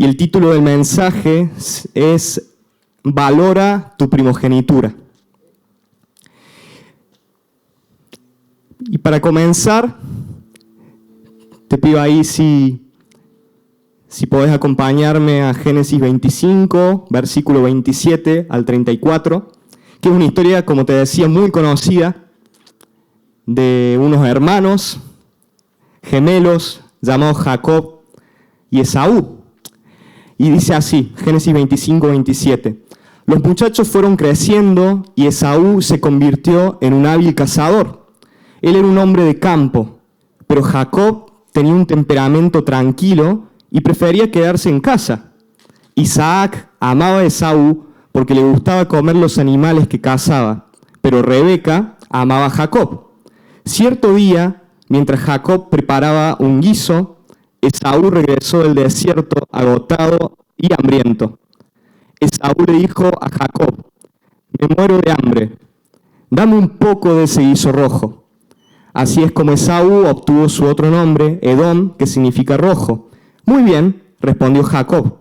Y el título del mensaje es Valora tu primogenitura. Y para comenzar, te pido ahí si podés acompañarme a Génesis 25, versículo 27 al 34, que es una historia, como te decía, muy conocida, de unos hermanos gemelos llamados Jacob y Esaú. Y dice así, Génesis 25, 27. Los muchachos fueron creciendo y Esaú se convirtió en un hábil cazador. Él era un hombre de campo, pero Jacob tenía un temperamento tranquilo y prefería quedarse en casa. Isaac amaba a Esaú porque le gustaba comer los animales que cazaba, pero Rebeca amaba a Jacob. Cierto día, mientras Jacob preparaba un guiso, Esaú regresó del desierto agotado y hambriento. Esaú le dijo a Jacob: me muero de hambre, dame un poco de ese guiso rojo. Así es como Esaú obtuvo su otro nombre, Edom, que significa rojo. Muy bien, respondió Jacob,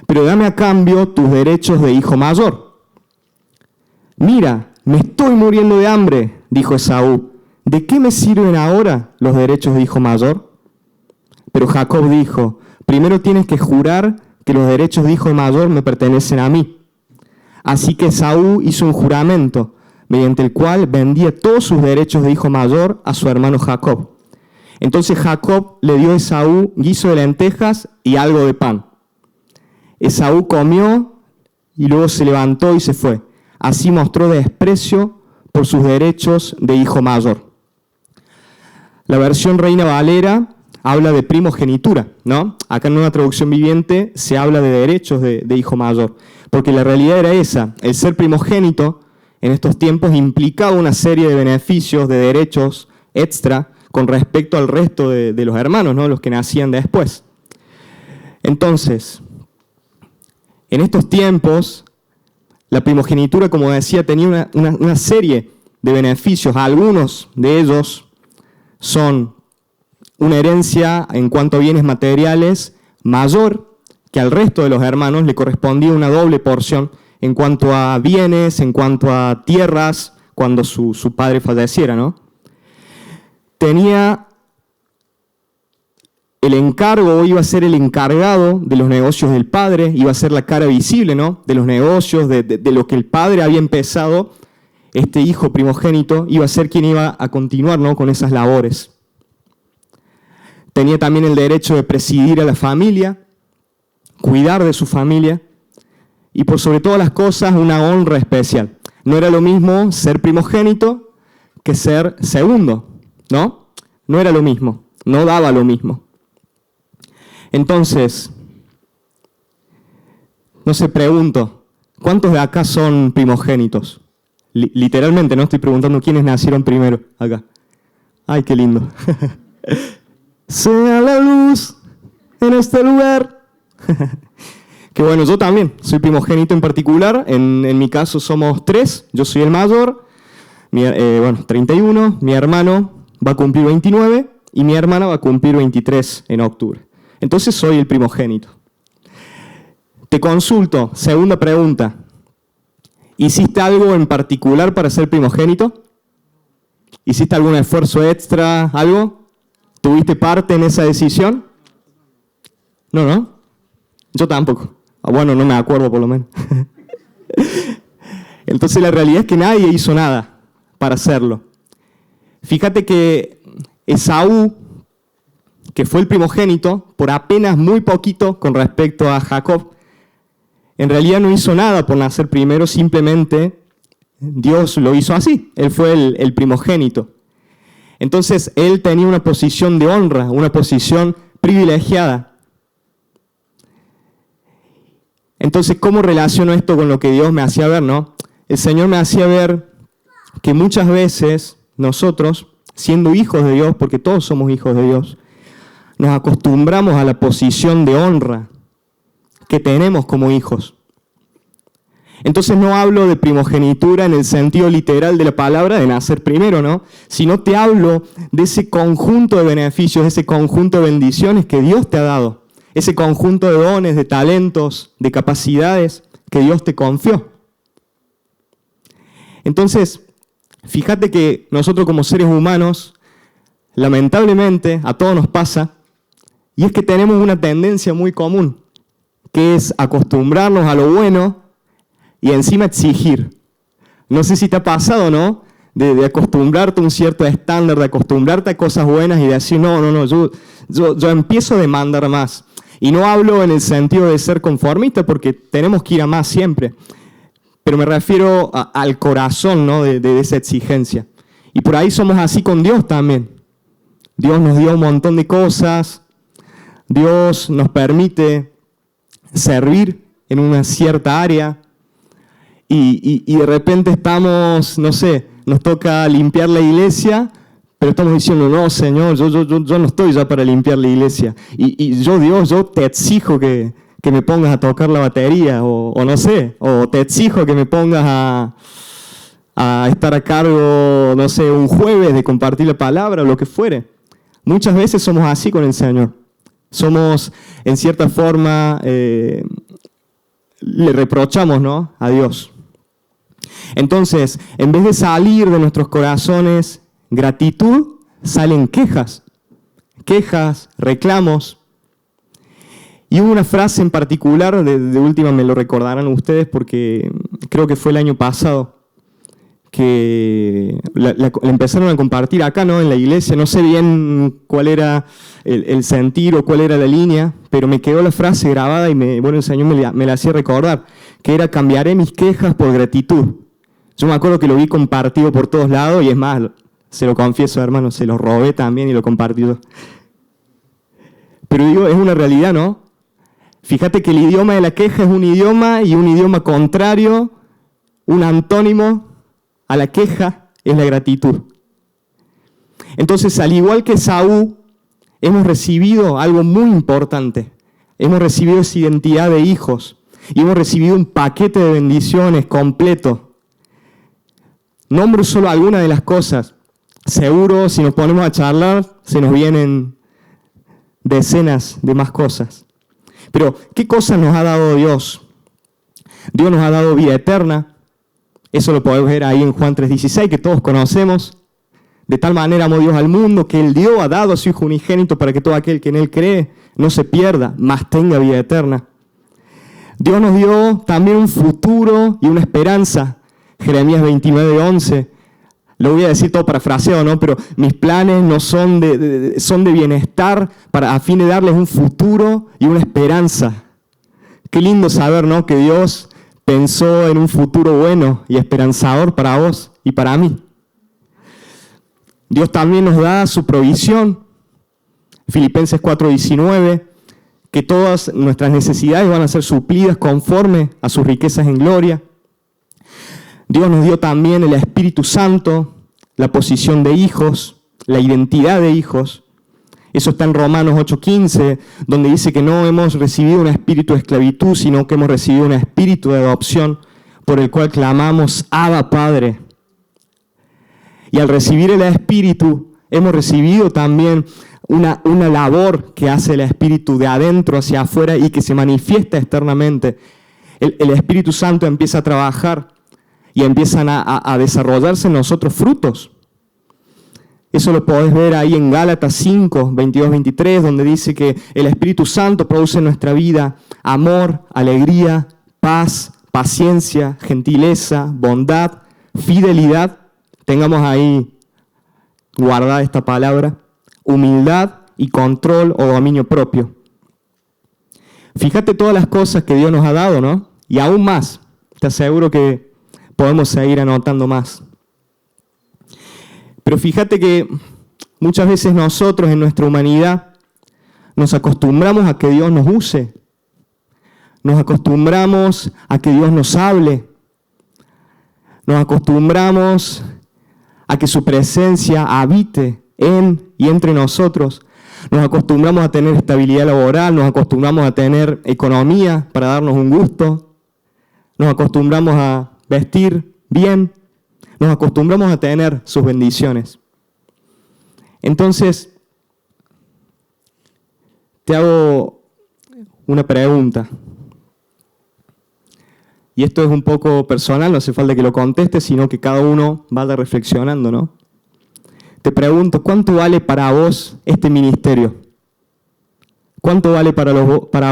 pero dame a cambio tus derechos de hijo mayor. Mira, me estoy muriendo de hambre, dijo Esaú. ¿De qué me sirven ahora los derechos de hijo mayor? Pero Jacob dijo: primero tienes que jurar que los derechos de hijo mayor me pertenecen a mí. Así que Esaú hizo un juramento, mediante el cual vendía todos sus derechos de hijo mayor a su hermano Jacob. Entonces Jacob le dio a Esaú guiso de lentejas y algo de pan. Esaú comió y luego se levantó y se fue. Así mostró desprecio por sus derechos de hijo mayor. La versión Reina Valera habla de primogenitura, ¿no? Acá en una traducción viviente se habla de derechos de hijo mayor, porque la realidad era esa. El ser primogénito en estos tiempos implicaba una serie de beneficios, de derechos extra con respecto al resto de los hermanos, ¿no? Los que nacían después. Entonces, en estos tiempos, la primogenitura, como decía, tenía una serie de beneficios. Algunos de ellos son una herencia en cuanto a bienes materiales mayor que al resto de los hermanos. Le correspondía una doble porción en cuanto a bienes, en cuanto a tierras, cuando su padre falleciera, ¿no? Tenía el encargo, iba a ser el encargado de los negocios del padre, iba a ser la cara visible, ¿no? De los negocios, de lo que el padre había empezado. Este hijo primogénito iba a ser quien iba a continuar, ¿no? Con esas labores. Tenía también el derecho de presidir a la familia, cuidar de su familia y por sobre todas las cosas una honra especial. No era lo mismo ser primogénito que ser segundo, ¿no? No era lo mismo, no daba lo mismo. Entonces, no sé, pregunto, ¿cuántos de acá son primogénitos? Literalmente, no estoy preguntando quiénes nacieron primero acá. Ay, qué lindo. Sea la luz en este lugar. Que bueno, yo también soy primogénito en particular. En mi caso somos 3. Yo soy el mayor. 31. Mi hermano va a cumplir 29 y mi hermana va a cumplir 23 en octubre. Entonces soy el primogénito. Te consulto, segunda pregunta. ¿Hiciste algo en particular para ser primogénito? ¿Hiciste algún esfuerzo extra, algo? ¿Tuviste parte en esa decisión? No. Yo tampoco. Bueno, no me acuerdo por lo menos. Entonces la realidad es que nadie hizo nada para hacerlo. Fíjate que Esaú, que fue el primogénito, por apenas muy poquito con respecto a Jacob, en realidad no hizo nada por nacer primero, simplemente Dios lo hizo así. Él fue el primogénito. Entonces, él tenía una posición de honra, una posición privilegiada. Entonces, ¿cómo relaciono esto con lo que Dios me hacía ver, no? El Señor me hacía ver que muchas veces nosotros, siendo hijos de Dios, porque todos somos hijos de Dios, nos acostumbramos a la posición de honra que tenemos como hijos. Entonces no hablo de primogenitura en el sentido literal de la palabra, de nacer primero, ¿no? Sino te hablo de ese conjunto de beneficios, de ese conjunto de bendiciones que Dios te ha dado, ese conjunto de dones, de talentos, de capacidades que Dios te confió. Entonces, fíjate que nosotros como seres humanos, lamentablemente, a todos nos pasa, y es que tenemos una tendencia muy común, que es acostumbrarnos a lo bueno y encima exigir. No sé si te ha pasado, ¿no? De acostumbrarte a un cierto estándar, de acostumbrarte a cosas buenas y de decir, no, yo empiezo a demandar más. Y no hablo en el sentido de ser conformista, porque tenemos que ir a más siempre. Pero me refiero al corazón, ¿no? de esa exigencia. Y por ahí somos así con Dios también. Dios nos dio un montón de cosas. Dios nos permite servir en una cierta área. Y de repente estamos, no sé, nos toca limpiar la iglesia, pero estamos diciendo, no, Señor, yo no estoy ya para limpiar la iglesia. Y Dios, yo te exijo que me pongas a tocar la batería, o no sé, o te exijo que me pongas a estar a cargo, no sé, un jueves de compartir la palabra o lo que fuere. Muchas veces somos así con el Señor. Somos, en cierta forma, le reprochamos, ¿no?, a Dios. Entonces, en vez de salir de nuestros corazones gratitud, salen quejas, reclamos. Y hubo una frase en particular, de última me lo recordarán ustedes porque creo que fue el año pasado, que la empezaron a compartir acá, ¿no?, en la iglesia. No sé bien cuál era el sentir o cuál era la línea, pero me quedó la frase grabada y el Señor me la hacía recordar, que era: cambiaré mis quejas por gratitud. Yo me acuerdo que lo vi compartido por todos lados y es más, se lo confieso, hermano, se lo robé también y lo compartí yo. Pero digo, es una realidad, ¿no? Fíjate que el idioma de la queja es un idioma, y un idioma contrario, un antónimo a la queja, es la gratitud. Entonces, al igual que Saúl, hemos recibido algo muy importante. Hemos recibido esa identidad de hijos y hemos recibido un paquete de bendiciones completo. Nombro solo algunas de las cosas. Seguro, si nos ponemos a charlar, se nos vienen decenas de más cosas. Pero, ¿qué cosas nos ha dado Dios? Dios nos ha dado vida eterna. Eso lo podemos ver ahí en Juan 3:16, que todos conocemos. De tal manera amó Dios al mundo, que Él ha dado a su Hijo unigénito, para que todo aquel que en Él cree no se pierda, mas tenga vida eterna. Dios nos dio también un futuro y una esperanza. Jeremías 29:11. Lo voy a decir todo parafraseado, ¿no? Pero mis planes no son de bienestar, a fin de darles un futuro y una esperanza. Qué lindo saber, ¿no?, que Dios pensó en un futuro bueno y esperanzador para vos y para mí. Dios también nos da su provisión. Filipenses 4:19, que todas nuestras necesidades van a ser suplidas conforme a sus riquezas en gloria. Dios nos dio también el Espíritu Santo, la posición de hijos, la identidad de hijos. Eso está en Romanos 8:15, donde dice que no hemos recibido un espíritu de esclavitud, sino que hemos recibido un espíritu de adopción, por el cual clamamos: Abba, Padre. Y al recibir el Espíritu, hemos recibido también una labor que hace el Espíritu de adentro hacia afuera y que se manifiesta externamente. El Espíritu Santo empieza a trabajar y empiezan a desarrollarse en nosotros frutos. Eso lo podés ver ahí en Gálatas 5:22-23, donde dice que el Espíritu Santo produce en nuestra vida amor, alegría, paz, paciencia, gentileza, bondad, fidelidad. Tengamos ahí guardada esta palabra: humildad y control o dominio propio. Fíjate todas las cosas que Dios nos ha dado, ¿no? Y aún más. Te aseguro que podemos seguir anotando más. Pero fíjate que muchas veces nosotros en nuestra humanidad nos acostumbramos a que Dios nos use. Nos acostumbramos a que Dios nos hable. Nos acostumbramos a que su presencia habite en y entre nosotros. Nos acostumbramos a tener estabilidad laboral, nos acostumbramos a tener economía para darnos un gusto. Nos acostumbramos a vestir bien. Nos acostumbramos a tener sus bendiciones. Entonces, te hago una pregunta. Y esto es un poco personal, no hace falta que lo contestes, sino que cada uno vaya reflexionando, ¿no? Te pregunto, ¿cuánto vale para vos este ministerio? ¿Cuánto vale para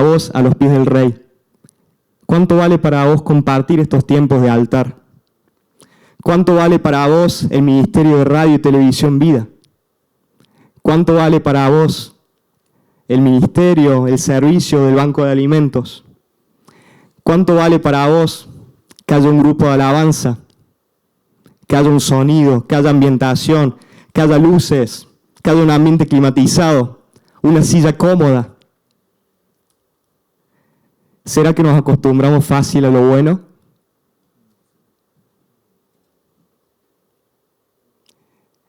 vos a los pies del Rey? ¿Cuánto vale para vos compartir estos tiempos de altar? ¿Cuánto vale para vos el ministerio de radio y televisión Vida? ¿Cuánto vale para vos el ministerio, el servicio del banco de alimentos? ¿Cuánto vale para vos que haya un grupo de alabanza, que haya un sonido, que haya ambientación, que haya luces, que haya un ambiente climatizado, una silla cómoda? ¿Será que nos acostumbramos fácil a lo bueno?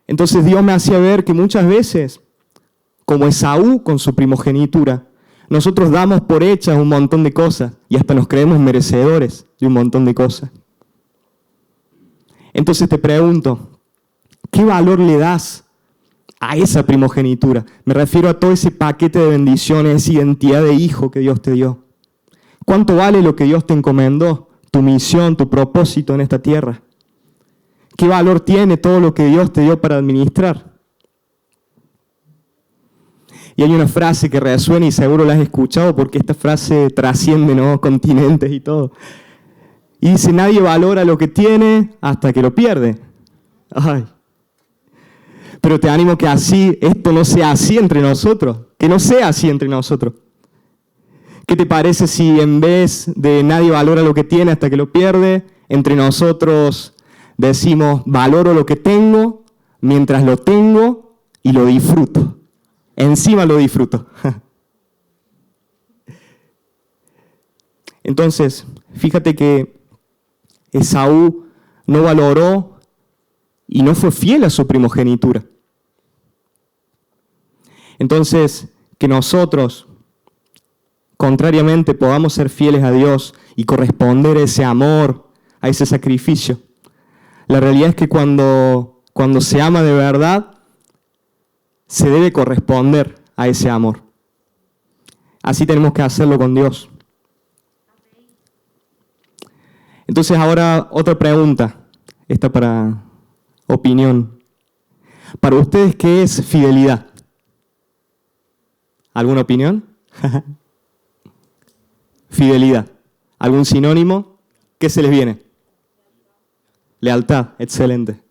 Entonces Dios me hacía ver que muchas veces, como Esaú con su primogenitura, nosotros damos por hechas un montón de cosas y hasta nos creemos merecedores de un montón de cosas. Entonces te pregunto, ¿qué valor le das a esa primogenitura? Me refiero a todo ese paquete de bendiciones, esa identidad de hijo que Dios te dio. ¿Cuánto vale lo que Dios te encomendó? Tu misión, tu propósito en esta tierra. ¿Qué valor tiene todo lo que Dios te dio para administrar? Y hay una frase que resuena y seguro la has escuchado porque esta frase trasciende, ¿no?, continentes y todo. Y dice, nadie valora lo que tiene hasta que lo pierde. Ay. Pero te animo que así, esto no sea así entre nosotros, que no sea así entre nosotros. ¿Qué te parece si en vez de nadie valora lo que tiene hasta que lo pierde, entre nosotros decimos, valoro lo que tengo mientras lo tengo y lo disfruto? Encima lo disfruto. Entonces, fíjate que Esaú no valoró y no fue fiel a su primogenitura. Entonces, que nosotros, contrariamente, podamos ser fieles a Dios y corresponder a ese amor, a ese sacrificio. La realidad es que cuando se ama de verdad, se debe corresponder a ese amor. Así tenemos que hacerlo con Dios. Entonces ahora otra pregunta, esta para opinión. Para ustedes, ¿qué es fidelidad? ¿Alguna opinión? Fidelidad. ¿Algún sinónimo? ¿Qué se les viene? Lealtad, excelente.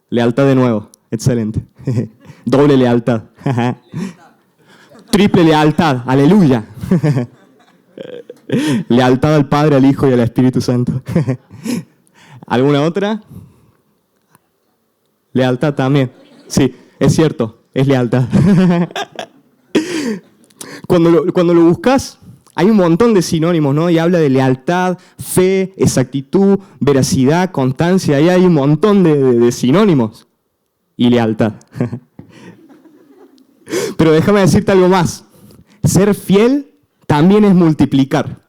Lealtad de nuevo, excelente. Doble lealtad. Triple lealtad, aleluya. Lealtad al Padre, al Hijo y al Espíritu Santo. ¿Alguna otra? Lealtad también. Sí, es cierto, es lealtad. Cuando lo buscas, hay un montón de sinónimos, ¿no? Y habla de lealtad, fe, exactitud, veracidad, constancia. Ahí hay un montón de sinónimos. Y lealtad. Pero déjame decirte algo más. Ser fiel también es multiplicar.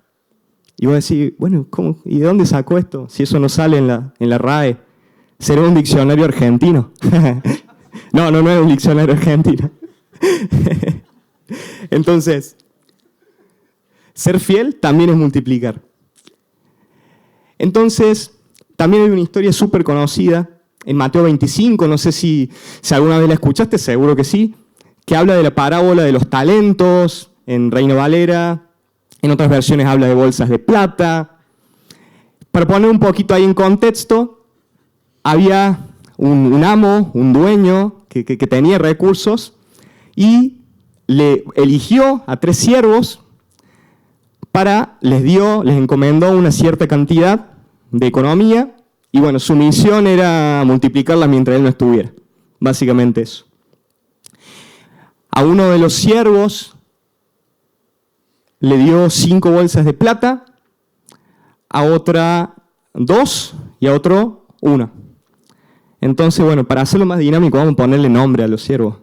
Y voy a decir, bueno, ¿cómo? ¿Y de dónde sacó esto? Si eso no sale en la RAE. ¿Será un diccionario argentino? No es un diccionario argentino. Entonces, ser fiel también es multiplicar. Entonces, también hay una historia súper conocida en Mateo 25, no sé si alguna vez la escuchaste, seguro que sí, que habla de la parábola de los talentos, en Reina Valera, en otras versiones habla de bolsas de plata. Para poner un poquito ahí en contexto, había un amo, un dueño que tenía recursos y le eligió a 3 siervos les encomendó una cierta cantidad de economía y bueno, su misión era multiplicarla mientras él no estuviera. Básicamente eso. A uno de los siervos le dio 5 bolsas de plata, a otra 2 y a otro 1. Entonces, bueno, para hacerlo más dinámico, vamos a ponerle nombre a los siervos.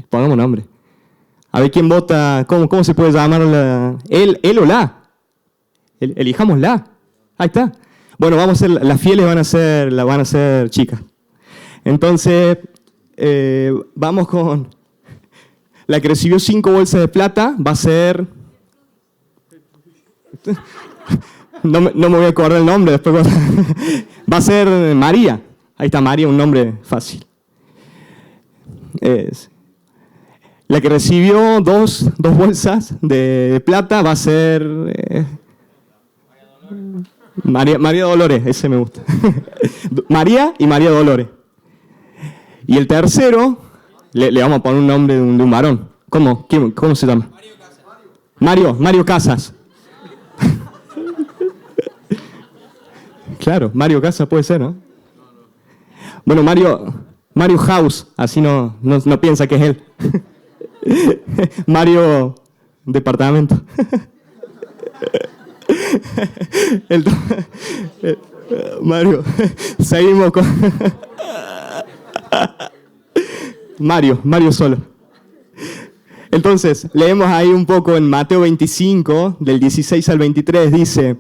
Pongamos nombre. A ver quién vota, ¿cómo se puede llamar? Él o la. Elijamos la. Ahí está. Bueno, vamos a ser, las fieles van a ser chicas. Entonces, vamos con la que recibió 5 bolsas de plata, va a ser No me voy a acordar el nombre después. Va a ser María. Ahí está María, un nombre fácil. La que recibió dos bolsas de plata va a ser María Dolores, ese me gusta. María y María Dolores. Y el tercero, le vamos a poner un nombre de un varón. ¿Cómo se llama? Mario Casas. Claro, Mario Casas puede ser, ¿no? Bueno, Mario House, así no piensa que es él. Mario Departamento. Mario, seguimos con Mario solo. Entonces, leemos ahí un poco en Mateo 25, del 16 al 23, dice: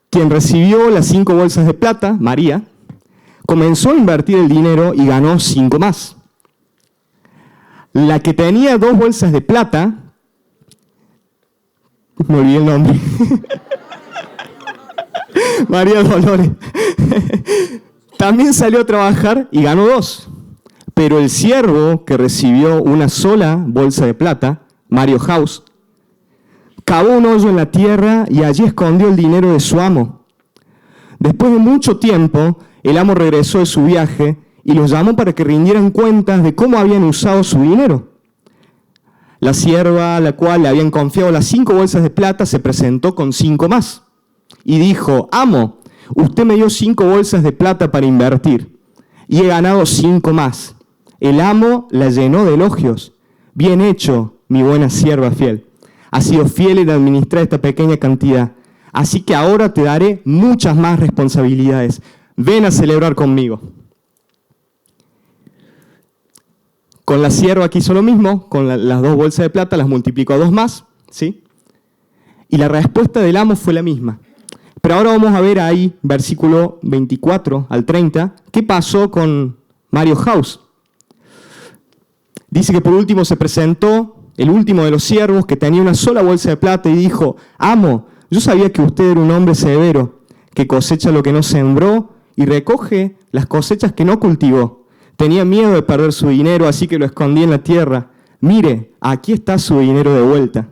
quien recibió las 5 bolsas de plata, María, comenzó a invertir el dinero y ganó 5 más. La que tenía 2 bolsas de plata, me olvidé el nombre, María Dolores, también salió a trabajar y ganó 2. Pero el siervo que recibió una sola bolsa de plata, Mario House, cavó un hoyo en la tierra y allí escondió el dinero de su amo. Después de mucho tiempo, el amo regresó de su viaje y los llamó para que rindieran cuentas de cómo habían usado su dinero. La sierva a la cual le habían confiado las 5 bolsas de plata se presentó con 5 más y dijo: amo, usted me dio 5 bolsas de plata para invertir y he ganado 5 más. El amo la llenó de elogios. Bien hecho, mi buena sierva fiel. Has sido fiel en administrar esta pequeña cantidad. Así que ahora te daré muchas más responsabilidades. Ven a celebrar conmigo. Con la sierva aquí hizo lo mismo. Con las 2 bolsas de plata las multiplicó a 2 más. ¿Sí? Y la respuesta del amo fue la misma. Pero ahora vamos a ver ahí, versículo 24 al 30, qué pasó con Mario House. Dice que por último se presentó el último de los siervos que tenía una sola bolsa de plata y dijo: amo, yo sabía que usted era un hombre severo, que cosecha lo que no sembró y recoge las cosechas que no cultivó. Tenía miedo de perder su dinero, así que lo escondí en la tierra. Mire, aquí está su dinero de vuelta.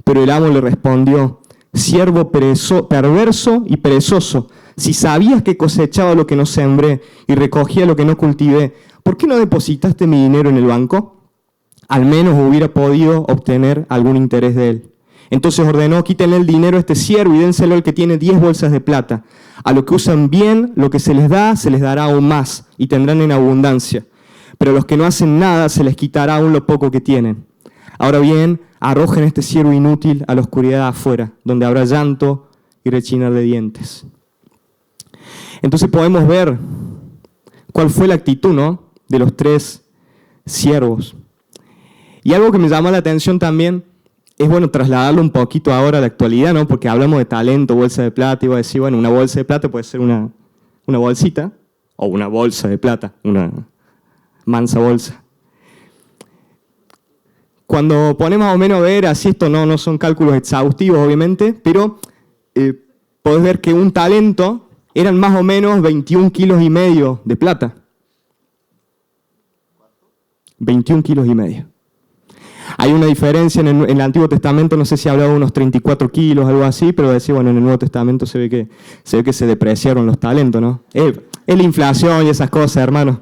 Pero el amo le respondió: siervo perverso y perezoso, si sabías que cosechaba lo que no sembré y recogía lo que no cultivé, ¿por qué no depositaste mi dinero en el banco? Al menos hubiera podido obtener algún interés de él. Entonces ordenó: quítenle el dinero a este siervo y dénselo al que tiene 10 bolsas de plata. A los que usan bien, lo que se les dará aún más, y tendrán en abundancia. Pero a los que no hacen nada, se les quitará aún lo poco que tienen. Ahora bien, arrojen a este siervo inútil a la oscuridad afuera, donde habrá llanto y rechinar de dientes. Entonces podemos ver cuál fue la actitud, ¿no?, de los 3 siervos. Y algo que me llama la atención también es, bueno, trasladarlo un poquito ahora a la actualidad, ¿no? Porque hablamos de talento, bolsa de plata, y iba a decir, bueno, una bolsa de plata puede ser una bolsita, o una bolsa de plata, una mansa bolsa. Cuando ponemos más o menos a ver, así esto no son cálculos exhaustivos, obviamente, pero podés ver que un talento eran más o menos 21 kilos y medio de plata. 21 kilos y medio. Hay una diferencia en el Antiguo Testamento, no sé si hablaba de unos 34 kilos, algo así, pero decía, bueno, en el Nuevo Testamento se ve que se depreciaron los talentos, ¿no? Es la inflación y esas cosas, hermano.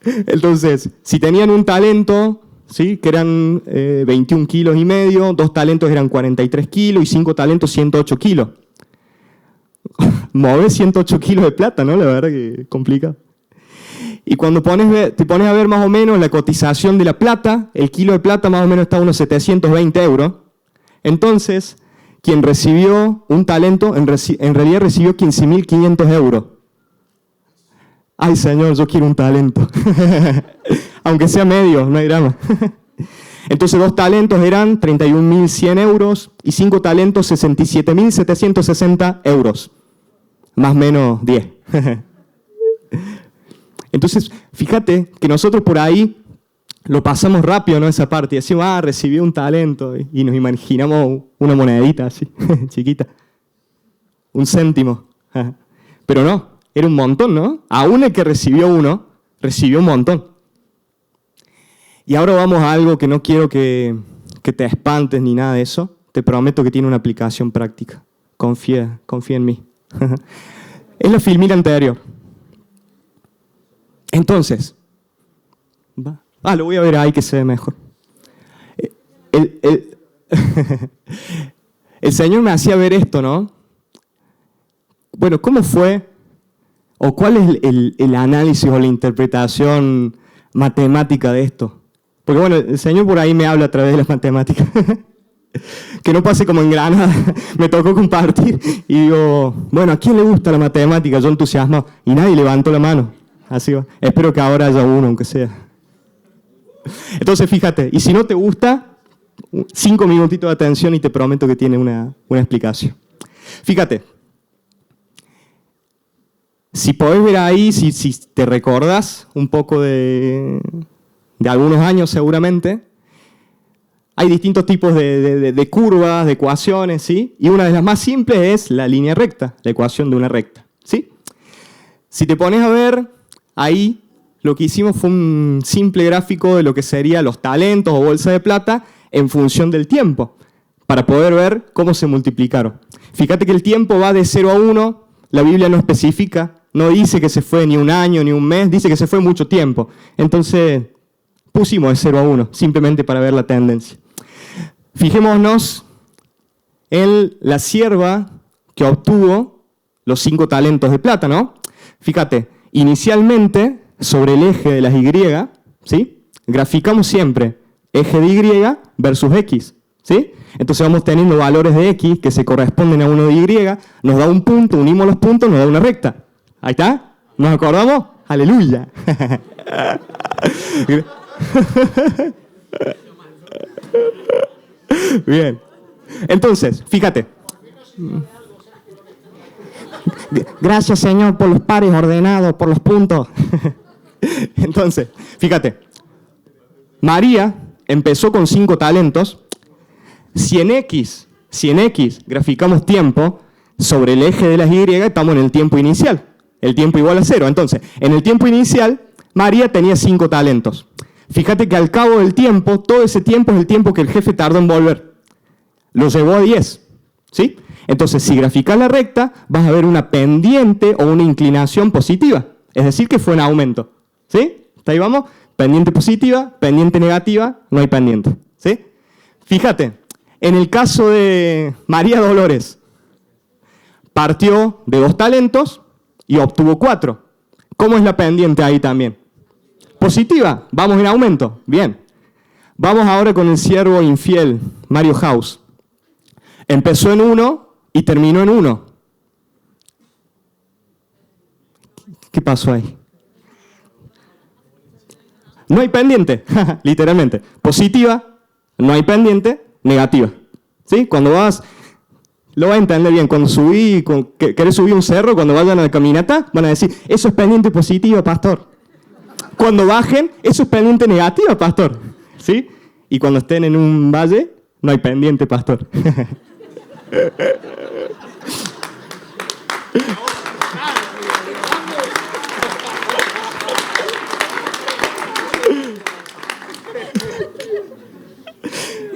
Entonces, si tenían un talento, ¿sí?, que eran 21 kilos y medio, 2 talentos eran 43 kilos y 5 talentos 108 kilos. Mover 108 kilos de plata, ¿no? La verdad que complica. Y cuando te pones a ver más o menos la cotización de la plata, el kilo de plata más o menos está a unos 720 euros. Entonces, quien recibió un talento, en realidad recibió 15.500 euros. Ay, Señor, yo quiero un talento. Aunque sea medio, no hay drama. Entonces, 2 talentos eran 31.100 euros y 5 talentos 67.760 euros. Más o menos 10. Entonces, fíjate que nosotros por ahí lo pasamos rápido, ¿no? Esa parte. Y decimos, recibí un talento. Y nos imaginamos una monedita así, chiquita. Un céntimo. Pero no, era un montón, ¿no? Aún el que recibió uno, recibió un montón. Y ahora vamos a algo que no quiero que te espantes ni nada de eso. Te prometo que tiene una aplicación práctica. Confía en mí. Es la filmina anterior. Entonces, lo voy a ver ahí que se ve mejor. El Señor me hacía ver esto, ¿no? Bueno, ¿cómo fue? ¿O cuál es el análisis o la interpretación matemática de esto? Porque bueno, el Señor por ahí me habla a través de las matemáticas. Que no pase como en Granada. Me tocó compartir y digo, bueno, ¿a quién le gusta la matemática? Yo entusiasmo y nadie levantó la mano. Así va. Espero que ahora haya uno, aunque sea. Entonces, fíjate, y si no te gusta, 5 minutitos de atención y te prometo que tiene una explicación. Fíjate, si podés ver ahí, si te recordás un poco de algunos años seguramente, hay distintos tipos de curvas, de ecuaciones, ¿sí? Y una de las más simples es la línea recta, la ecuación de una recta, ¿sí? Si te pones a ver, ahí lo que hicimos fue un simple gráfico de lo que serían los talentos o bolsa de plata en función del tiempo, para poder ver cómo se multiplicaron. Fíjate que el tiempo va de 0 a 1, la Biblia no especifica, no dice que se fue ni un año ni un mes, dice que se fue mucho tiempo. Entonces pusimos de 0 a 1, simplemente para ver la tendencia. Fijémonos en la sierva que obtuvo los 5 talentos de plata, ¿no? Fíjate, inicialmente, sobre el eje de las Y, ¿sí? Graficamos siempre eje de Y versus X, ¿sí? Entonces vamos teniendo valores de X que se corresponden a uno de Y, nos da un punto, unimos los puntos, nos da una recta. ¿Ahí está? ¿Nos acordamos? ¡Aleluya! Bien. Entonces, fíjate. Gracias, Señor, por los pares ordenados, por los puntos. Entonces, fíjate. María empezó con 5 talentos. Si en X graficamos tiempo, sobre el eje de las Y estamos en el tiempo inicial. El tiempo igual a 0. Entonces, en el tiempo inicial, María tenía 5 talentos. Fíjate que al cabo del tiempo, todo ese tiempo es el tiempo que el jefe tardó en volver. Lo llevó a 10. ¿Sí? Entonces, si graficas la recta, vas a ver una pendiente o una inclinación positiva. Es decir, que fue en aumento. ¿Sí? ¿Hasta ahí vamos? Pendiente positiva, pendiente negativa, no hay pendiente. ¿Sí? Fíjate, en el caso de María Dolores, partió de 2 talentos y obtuvo 4. ¿Cómo es la pendiente ahí también? Positiva, vamos en aumento. Bien. Vamos ahora con el siervo infiel, Mario House. Empezó en 1 y terminó en 1. ¿Qué pasó ahí? No hay pendiente, literalmente. Positiva, no hay pendiente, negativa. ¿Sí? Cuando vas, lo vas a entender bien, cuando querés subir un cerro, cuando vayan a la caminata, van a decir, eso es pendiente positiva, pastor. Cuando bajen, eso es pendiente negativa, pastor. ¿Sí? Y cuando estén en un valle, no hay pendiente, pastor.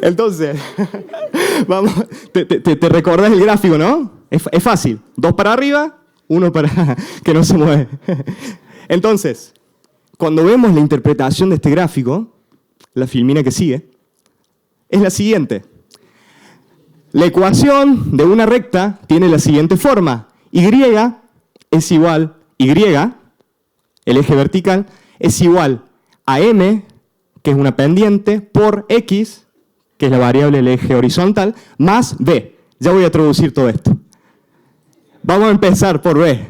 Entonces, vamos, te recordás el gráfico, ¿no? Es fácil. 2 para arriba, 1 para que no se mueve. Entonces, cuando vemos la interpretación de este gráfico, la filmina que sigue, es la siguiente. La ecuación de una recta tiene la siguiente forma. Y es igual, el eje vertical, es igual a m, que es una pendiente, por x, que es la variable del eje horizontal, más b. Ya voy a traducir todo esto. Vamos a empezar por b.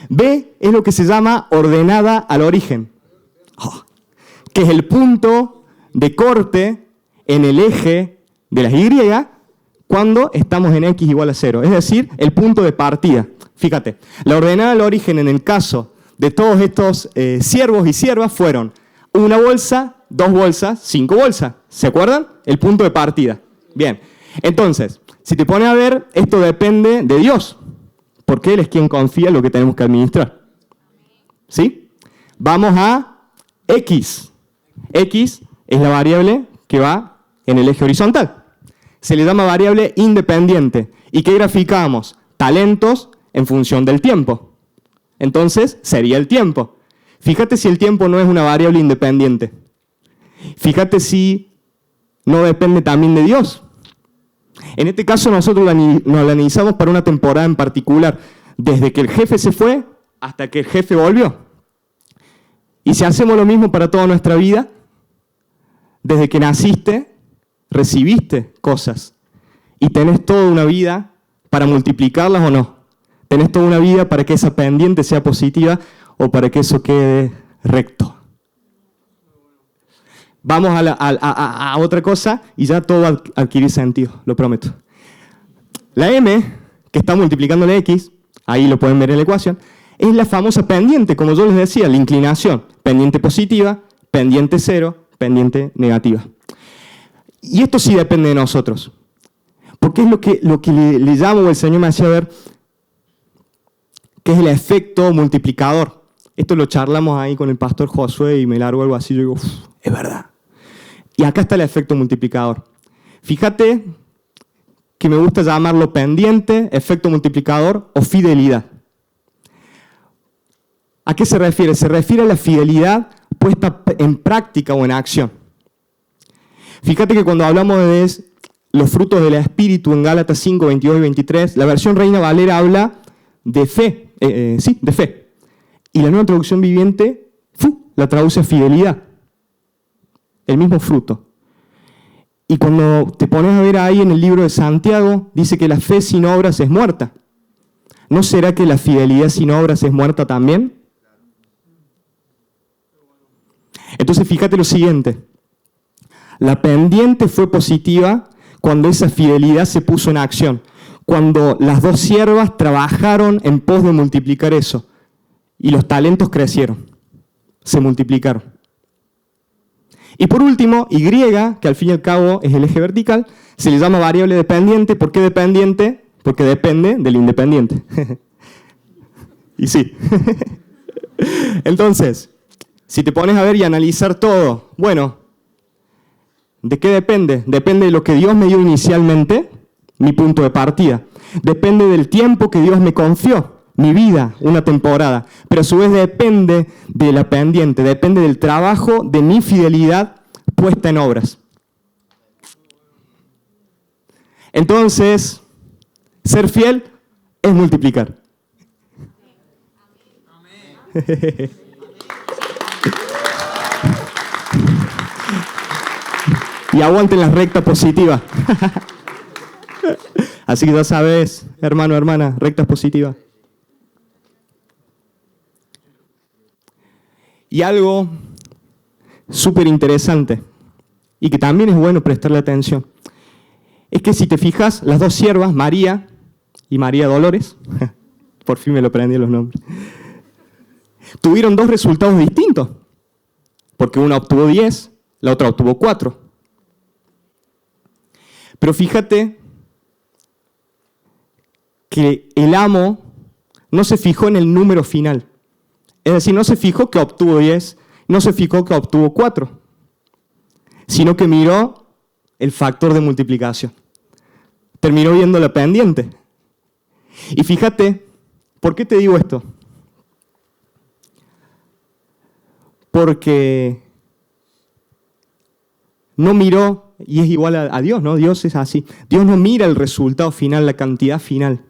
B es lo que se llama ordenada al origen, que es el punto de corte en el eje de las Y cuando estamos en x igual a 0, es decir, el punto de partida. Fíjate, la ordenada al origen en el caso de todos estos siervos y siervas fueron una bolsa 2 bolsas, 5 bolsas. ¿Se acuerdan? El punto de partida. Bien. Entonces, si te pones a ver, esto depende de Dios. Porque Él es quien confía en lo que tenemos que administrar. ¿Sí? Vamos a X. X es la variable que va en el eje horizontal. Se le llama variable independiente. ¿Y qué graficamos? Talentos en función del tiempo. Entonces, sería el tiempo. Fíjate si el tiempo no es una variable independiente. Fíjate si no depende también de Dios. En este caso nosotros lo analizamos para una temporada en particular, desde que el jefe se fue hasta que el jefe volvió. Y si hacemos lo mismo para toda nuestra vida, desde que naciste, recibiste cosas y tenés toda una vida para multiplicarlas o no. Tenés toda una vida para que esa pendiente sea positiva o para que eso quede recto. Vamos a otra cosa y ya todo va a adquirir sentido, lo prometo. La M, que está multiplicando la X, ahí lo pueden ver en la ecuación, es la famosa pendiente, como yo les decía, la inclinación. Pendiente positiva, pendiente cero, pendiente negativa. Y esto sí depende de nosotros. Porque es lo que le llamo, el Señor me hacía ver, que es el efecto multiplicador. Esto lo charlamos ahí con el pastor Josué y me largo algo así, yo digo, es verdad. Y acá está el efecto multiplicador. Fíjate que me gusta llamarlo pendiente, efecto multiplicador o fidelidad. ¿A qué se refiere? Se refiere a la fidelidad puesta en práctica o en acción. Fíjate que cuando hablamos de los frutos del Espíritu en Gálatas 5, 22 y 23, la versión Reina Valera habla de fe, de fe. Y la Nueva Traducción Viviente la traduce a fidelidad. El mismo fruto. Y cuando te pones a ver ahí en el libro de Santiago, dice que la fe sin obras es muerta. ¿No será que la fidelidad sin obras es muerta también? Entonces fíjate lo siguiente. La pendiente fue positiva cuando esa fidelidad se puso en acción. Cuando las 2 siervas trabajaron en pos de multiplicar eso. Y los talentos crecieron. Se multiplicaron. Y por último, Y, que al fin y al cabo es el eje vertical, se le llama variable dependiente. ¿Por qué dependiente? Porque depende del independiente. Y sí. Entonces, si te pones a ver y analizar todo, bueno, ¿de qué depende? Depende de lo que Dios me dio inicialmente, mi punto de partida. Depende del tiempo que Dios me confió, mi vida, una temporada. Pero a su vez depende de la pendiente, depende del trabajo, de mi fidelidad puesta en obras. Entonces, ser fiel es multiplicar. Amén. Y aguanten la recta positiva. Así que ya sabes, hermano, hermana, rectas positivas. Y algo súper interesante, y que también es bueno prestarle atención, es que si te fijas, las 2 siervas, María y María Dolores, por fin me lo aprendí los nombres, tuvieron 2 resultados distintos, porque una obtuvo 10, la otra obtuvo 4. Pero fíjate que el amo no se fijó en el número final. Es decir, no se fijó que obtuvo 10, no se fijó que obtuvo 4, sino que miró el factor de multiplicación. Terminó viendo la pendiente. Y fíjate, ¿por qué te digo esto? Porque no miró, y es igual a Dios, ¿no? Dios es así. Dios no mira el resultado final, la cantidad final,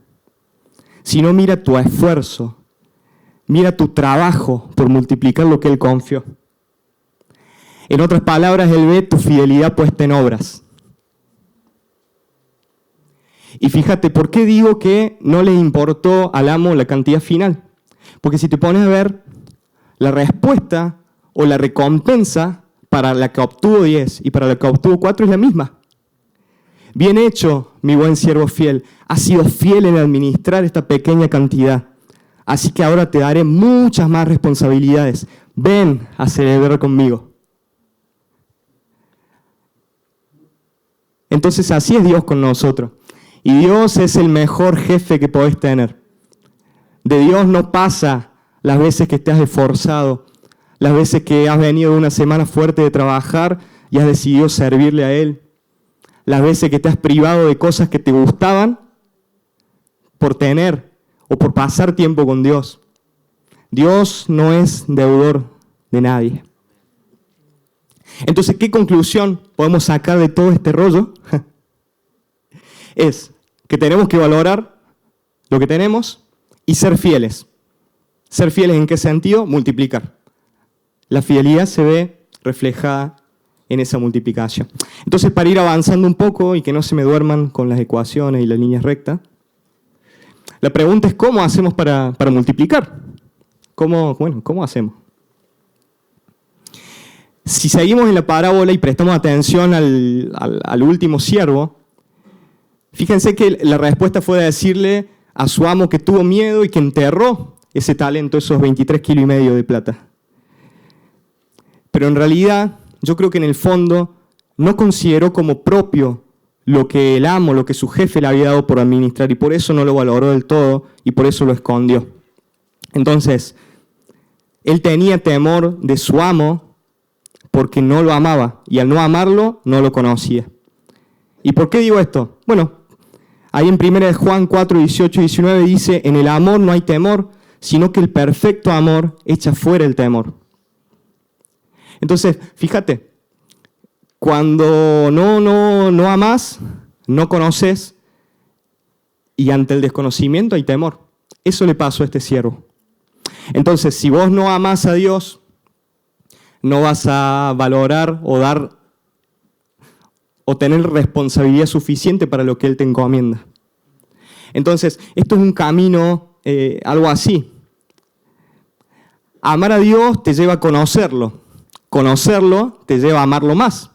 sino mira tu esfuerzo, mira tu trabajo por multiplicar lo que Él confió. En otras palabras, Él ve tu fidelidad puesta en obras. Y fíjate, ¿por qué digo que no le importó al amo la cantidad final? Porque si te pones a ver, la respuesta o la recompensa para la que obtuvo 10 y para la que obtuvo 4 es la misma. Bien hecho, mi buen siervo fiel. Has sido fiel en administrar esta pequeña cantidad. Así que ahora te daré muchas más responsabilidades. Ven a celebrar conmigo. Entonces así es Dios con nosotros. Y Dios es el mejor jefe que podés tener. De Dios no pasa las veces que te has esforzado, las veces que has venido de una semana fuerte de trabajar y has decidido servirle a Él, las veces que te has privado de cosas que te gustaban por tener o por pasar tiempo con Dios. Dios no es deudor de nadie. Entonces, ¿qué conclusión podemos sacar de todo este rollo? Es que tenemos que valorar lo que tenemos y ser fieles. ¿Ser fieles en qué sentido? Multiplicar. La fidelidad se ve reflejada en esa multiplicación. Entonces, para ir avanzando un poco y que no se me duerman con las ecuaciones y las líneas rectas, la pregunta es ¿cómo hacemos para multiplicar? ¿Cómo hacemos? Si seguimos en la parábola y prestamos atención al último siervo, fíjense que la respuesta fue decirle a su amo que tuvo miedo y que enterró ese talento, esos 23,5 kilos de plata. Pero en realidad, yo creo que en el fondo no consideró como propio lo que el amo, lo que su jefe le había dado por administrar, y por eso no lo valoró del todo y por eso lo escondió. Entonces, él tenía temor de su amo porque no lo amaba, y al no amarlo, no lo conocía. ¿Y por qué digo esto? Bueno, ahí en 1 Juan 4, 18 y 19 dice, en el amor no hay temor, sino que el perfecto amor echa fuera el temor. Entonces, fíjate, cuando no amás, no conoces, y ante el desconocimiento hay temor. Eso le pasó a este siervo. Entonces, si vos no amás a Dios, no vas a valorar o dar o tener responsabilidad suficiente para lo que Él te encomienda. Entonces, esto es un camino, algo así. Amar a Dios te lleva a conocerlo. Conocerlo te lleva a amarlo más.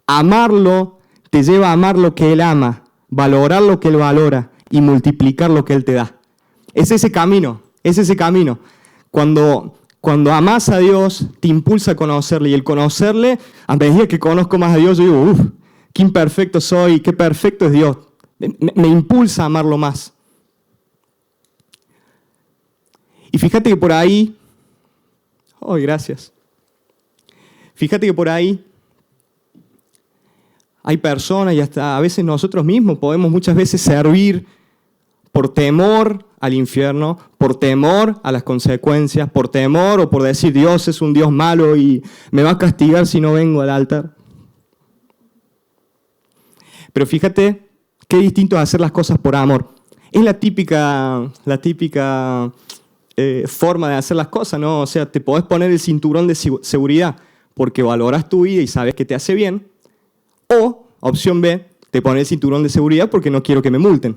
Amarlo te lleva a amar lo que Él ama, valorar lo que Él valora y multiplicar lo que Él te da. Es ese camino, es ese camino. Cuando amás a Dios, te impulsa a conocerle, y el conocerle, a medida que conozco más a Dios, yo digo, qué imperfecto soy, qué perfecto es Dios. Me impulsa a amarlo más. Y fíjate que por ahí, gracias. Fíjate que por ahí hay personas, y hasta a veces nosotros mismos podemos muchas veces servir por temor al infierno, por temor a las consecuencias, por temor o por decir Dios es un Dios malo y me va a castigar si no vengo al altar. Pero fíjate qué distinto es hacer las cosas por amor. Es la típica forma de hacer las cosas, ¿no? O sea, te podés poner el cinturón de seguridad porque valoras tu vida y sabes que te hace bien. O, opción B, te pones el cinturón de seguridad porque no quiero que me multen.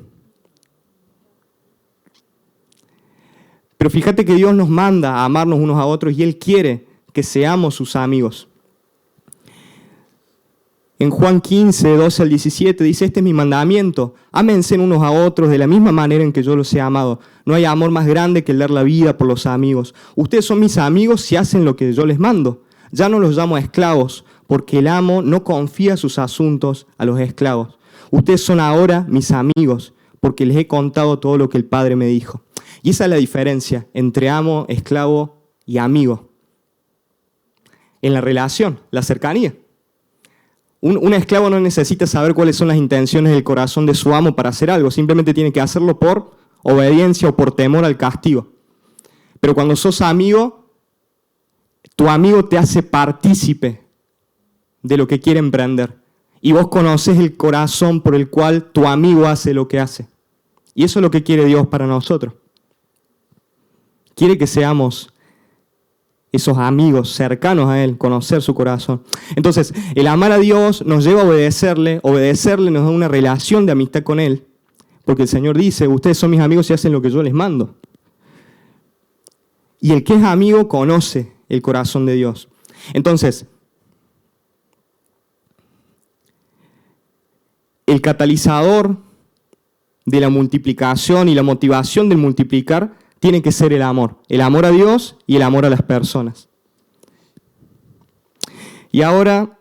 Pero fíjate que Dios nos manda a amarnos unos a otros y Él quiere que seamos sus amigos. En Juan 15, 12 al 17 dice, este es mi mandamiento, ámense unos a otros de la misma manera en que yo los he amado. No hay amor más grande que el dar la vida por los amigos. Ustedes son mis amigos si hacen lo que yo les mando. Ya no los llamo esclavos, porque el amo no confía sus asuntos a los esclavos. Ustedes son ahora mis amigos, porque les he contado todo lo que el Padre me dijo. Y esa es la diferencia entre amo, esclavo y amigo. En la relación, la cercanía. Un esclavo no necesita saber cuáles son las intenciones del corazón de su amo para hacer algo. Simplemente tiene que hacerlo por obediencia o por temor al castigo. Pero cuando sos amigo, tu amigo te hace partícipe de lo que quiere emprender. Y vos conoces el corazón por el cual tu amigo hace lo que hace. Y eso es lo que quiere Dios para nosotros. Quiere que seamos esos amigos cercanos a Él, conocer su corazón. Entonces, el amar a Dios nos lleva a obedecerle nos da una relación de amistad con Él, porque el Señor dice, ustedes son mis amigos y hacen lo que yo les mando. Y el que es amigo conoce el corazón de Dios. Entonces, el catalizador de la multiplicación y la motivación del multiplicar tiene que ser el amor a Dios y el amor a las personas. Y ahora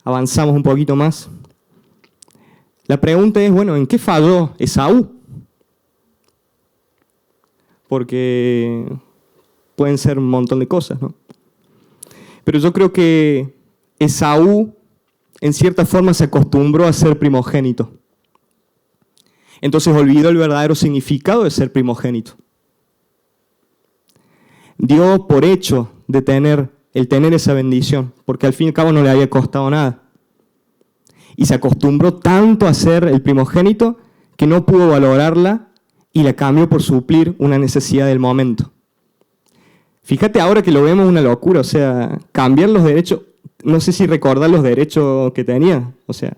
avanzamos un poquito más. La pregunta es, bueno, ¿en qué falló Esaú? Porque pueden ser un montón de cosas, ¿no? Pero yo creo que Esaú, en cierta forma, se acostumbró a ser primogénito. Entonces olvidó el verdadero significado de ser primogénito. Dio por hecho de tener esa bendición, porque al fin y al cabo no le había costado nada. Y se acostumbró tanto a ser el primogénito que no pudo valorarla y la cambió por suplir una necesidad del momento. Fíjate ahora que lo vemos una locura, o sea, cambiar los derechos, no sé si recordar los derechos que tenía, o sea,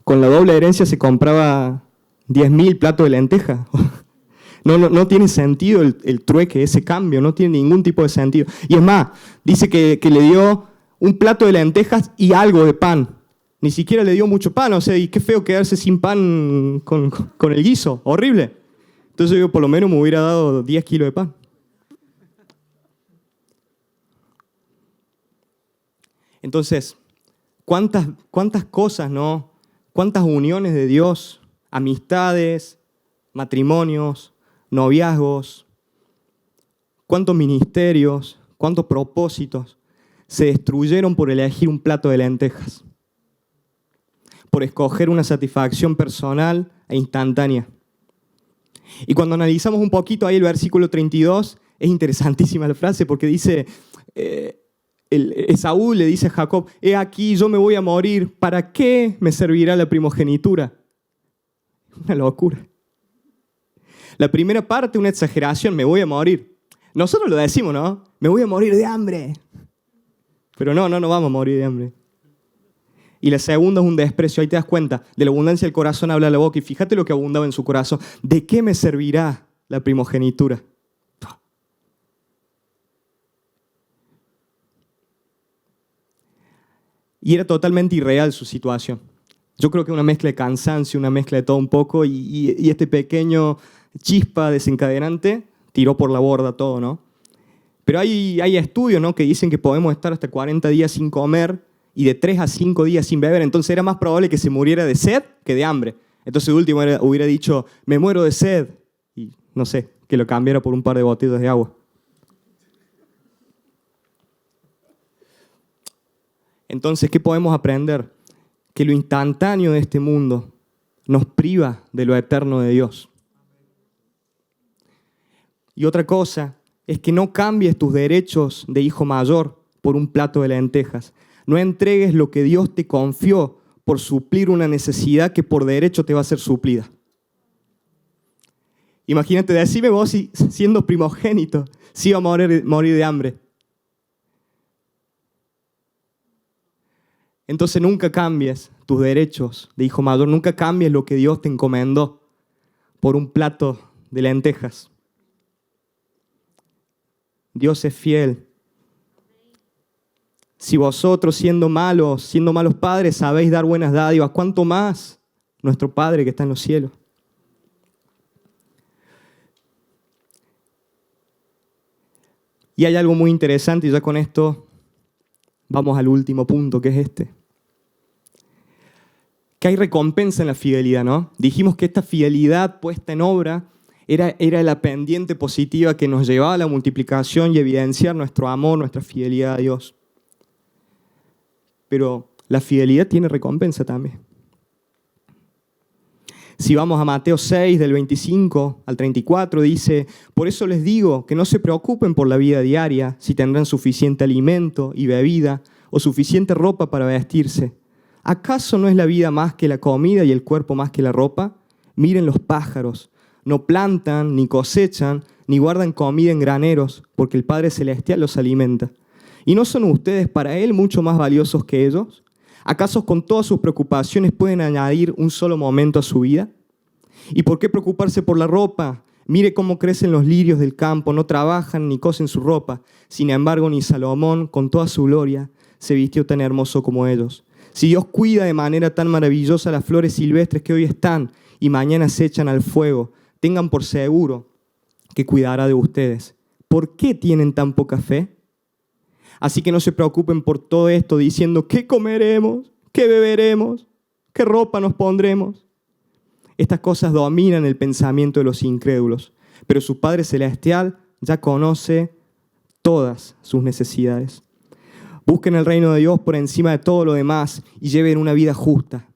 con la doble herencia se compraba 10.000 platos de lentejas. No tiene sentido el trueque, ese cambio, no tiene ningún tipo de sentido. Y es más, dice que le dio un plato de lentejas y algo de pan. Ni siquiera le dio mucho pan, o sea, y qué feo quedarse sin pan con el guiso, horrible. Entonces yo por lo menos me hubiera dado 10 kilos de pan. Entonces, ¿cuántas cosas, no? ¿Cuántas uniones de Dios, amistades, matrimonios, noviazgos, cuántos ministerios, cuántos propósitos se destruyeron por elegir un plato de lentejas, por escoger una satisfacción personal e instantánea? Y cuando analizamos un poquito ahí el versículo 32, es interesantísima la frase porque dice, Esaú le dice a Jacob, he aquí, yo me voy a morir, ¿para qué me servirá la primogenitura? Una locura. La primera parte, una exageración, me voy a morir. Nosotros lo decimos, ¿no? Me voy a morir de hambre. Pero no vamos a morir de hambre. Y la segunda es un desprecio. Ahí te das cuenta, de la abundancia del corazón habla la boca. Y fíjate lo que abundaba en su corazón. ¿De qué me servirá la primogenitura? Y era totalmente irreal su situación. Yo creo que una mezcla de cansancio, una mezcla de todo un poco, y este pequeño chispa desencadenante tiró por la borda todo, ¿no? Pero hay estudios, ¿no?, que dicen que podemos estar hasta 40 días sin comer y de 3 a 5 días sin beber. Entonces era más probable que se muriera de sed que de hambre. Entonces de último hubiera dicho, me muero de sed. Y no sé, que lo cambiara por un par de botellas de agua. Entonces, ¿qué podemos aprender? Que lo instantáneo de este mundo nos priva de lo eterno de Dios. Y otra cosa es que no cambies tus derechos de hijo mayor por un plato de lentejas. No entregues lo que Dios te confió por suplir una necesidad que por derecho te va a ser suplida. Imagínate, decime vos si siendo primogénito, si iba a morir de hambre. Entonces nunca cambies tus derechos de hijo mayor, nunca cambies lo que Dios te encomendó por un plato de lentejas. Dios es fiel. Si vosotros siendo malos padres sabéis dar buenas dádivas, ¿cuánto más nuestro Padre que está en los cielos? Y hay algo muy interesante y ya con esto vamos al último punto, que es este. Que hay recompensa en la fidelidad, ¿no? Dijimos que esta fidelidad puesta en obra era la pendiente positiva que nos llevaba a la multiplicación y evidenciar nuestro amor, nuestra fidelidad a Dios. Pero la fidelidad tiene recompensa también. Si vamos a Mateo 6, del 25 al 34, dice, por eso les digo que no se preocupen por la vida diaria, si tendrán suficiente alimento y bebida o suficiente ropa para vestirse. ¿Acaso no es la vida más que la comida y el cuerpo más que la ropa? Miren los pájaros, no plantan, ni cosechan, ni guardan comida en graneros, porque el Padre Celestial los alimenta. ¿Y no son ustedes para Él mucho más valiosos que ellos? ¿Acaso con todas sus preocupaciones pueden añadir un solo momento a su vida? ¿Y por qué preocuparse por la ropa? Mire cómo crecen los lirios del campo, no trabajan ni cosen su ropa. Sin embargo, ni Salomón, con toda su gloria, se vistió tan hermoso como ellos. Si Dios cuida de manera tan maravillosa las flores silvestres que hoy están y mañana se echan al fuego, tengan por seguro que cuidará de ustedes. ¿Por qué tienen tan poca fe? Así que no se preocupen por todo esto diciendo, ¿qué comeremos? ¿Qué beberemos? ¿Qué ropa nos pondremos? Estas cosas dominan el pensamiento de los incrédulos, pero su Padre Celestial ya conoce todas sus necesidades. Busquen el reino de Dios por encima de todo lo demás y lleven una vida justa,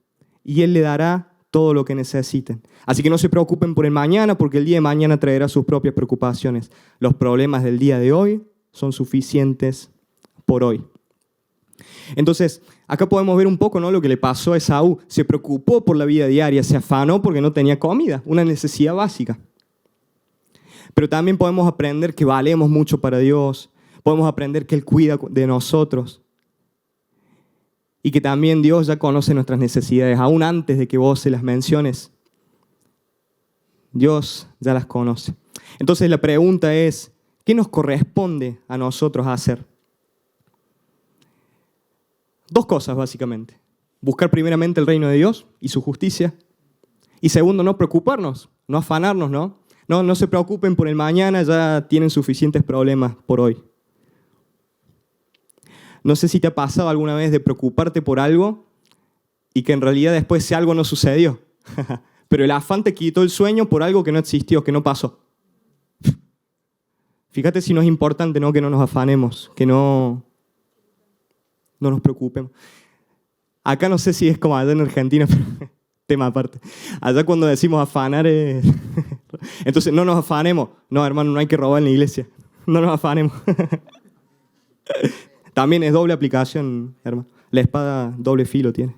y Él le dará todo lo que necesiten. Así que no se preocupen por el mañana, porque el día de mañana traerá sus propias preocupaciones. Los problemas del día de hoy son suficientes por hoy. Entonces, acá podemos ver un poco, ¿no?, lo que le pasó a Esaú. Se preocupó por la vida diaria, se afanó porque no tenía comida, una necesidad básica. Pero también podemos aprender que valemos mucho para Dios, podemos aprender que Él cuida de nosotros y que también Dios ya conoce nuestras necesidades, aún antes de que vos se las menciones. Dios ya las conoce. Entonces la pregunta es, ¿qué nos corresponde a nosotros hacer? Dos cosas básicamente. Buscar primeramente el reino de Dios y su justicia. Y segundo, no preocuparnos, no afanarnos, ¿no? No se preocupen por el mañana, ya tienen suficientes problemas por hoy. No sé si te ha pasado alguna vez de preocuparte por algo y que en realidad después ese algo no sucedió. Pero el afán te quitó el sueño por algo que no existió, que no pasó. Fíjate si no es importante, ¿no?, que no nos afanemos, que no nos preocupemos. Acá no sé si es como allá en Argentina, pero tema aparte. Allá cuando decimos afanar, entonces no nos afanemos. No, hermano, no hay que robar en la iglesia. No nos afanemos. También es doble aplicación, hermano. La espada doble filo tiene.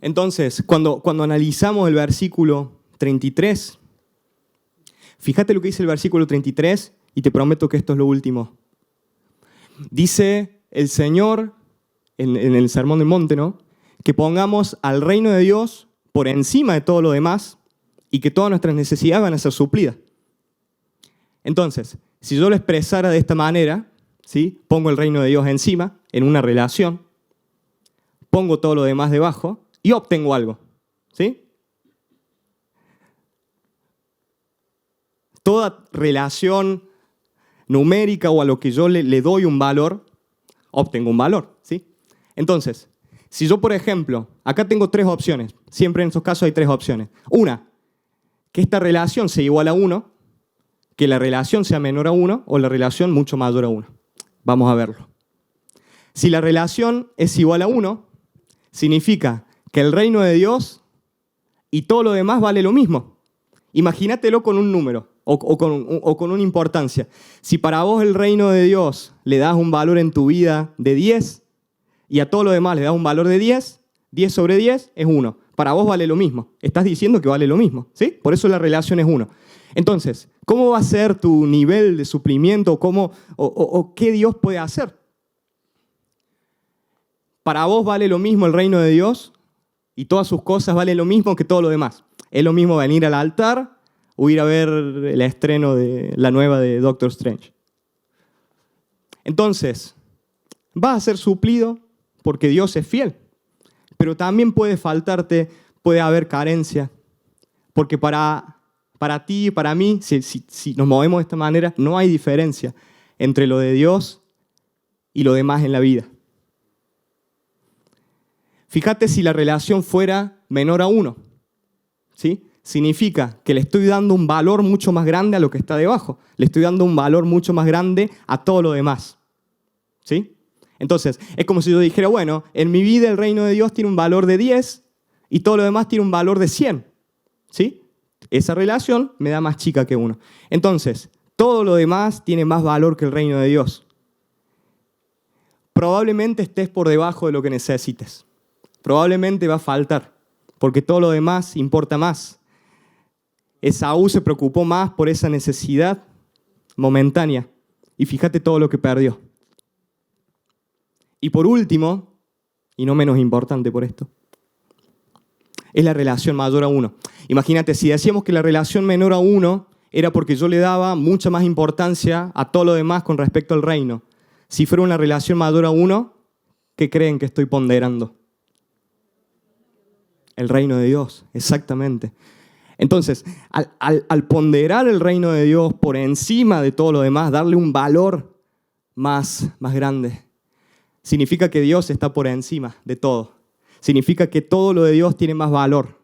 Entonces, cuando analizamos el versículo 33, fíjate lo que dice el versículo 33 y te prometo que esto es lo último. Dice el Señor en el Sermón del Monte, ¿no?, que pongamos al reino de Dios por encima de todo lo demás y que todas nuestras necesidades van a ser suplidas. Entonces, si yo lo expresara de esta manera, ¿sí?, pongo el reino de Dios encima, en una relación, pongo todo lo demás debajo y obtengo algo, ¿sí? Toda relación numérica o a lo que yo le doy un valor, obtengo un valor, ¿sí? Entonces, si yo, por ejemplo, acá tengo tres opciones, siempre en estos casos hay tres opciones. Una, que esta relación sea igual a 1, que la relación sea menor a 1 o la relación mucho mayor a 1. Vamos a verlo. Si la relación es igual a 1, significa que el reino de Dios y todo lo demás vale lo mismo. Imagínatelo con un número o con una importancia. Si para vos el reino de Dios le das un valor en tu vida de 10 y a todo lo demás le das un valor de 10, 10 sobre 10 es 1. Para vos vale lo mismo. Estás diciendo que vale lo mismo, ¿sí? Por eso la relación es 1. Entonces, ¿cómo va a ser tu nivel de suplimiento? ¿O qué Dios puede hacer? Para vos vale lo mismo el reino de Dios y todas sus cosas valen lo mismo que todo lo demás. Es lo mismo venir al altar o ir a ver el estreno de la nueva de Doctor Strange. Entonces, vas a ser suplido porque Dios es fiel. Pero también puede faltarte, puede haber carencia. Porque para ti y para mí, si nos movemos de esta manera, no hay diferencia entre lo de Dios y lo demás en la vida. Fíjate si la relación fuera menor a 1, ¿sí? Significa que le estoy dando un valor mucho más grande a lo que está debajo. Le estoy dando un valor mucho más grande a todo lo demás, ¿sí? Entonces, es como si yo dijera, bueno, en mi vida el reino de Dios tiene un valor de 10 y todo lo demás tiene un valor de 100, ¿sí? Esa relación me da más chica que 1. Entonces, todo lo demás tiene más valor que el reino de Dios. Probablemente estés por debajo de lo que necesites. Probablemente va a faltar, porque todo lo demás importa más. Esaú se preocupó más por esa necesidad momentánea. Y fíjate todo lo que perdió. Y por último, y no menos importante por esto, es la relación mayor a 1. Imagínate, si decíamos que la relación menor a 1 era porque yo le daba mucha más importancia a todo lo demás con respecto al reino. Si fuera una relación mayor a 1, ¿qué creen que estoy ponderando? El reino de Dios, exactamente. Entonces, al ponderar el reino de Dios por encima de todo lo demás, darle un valor más grande, significa que Dios está por encima de todo. Significa que todo lo de Dios tiene más valor.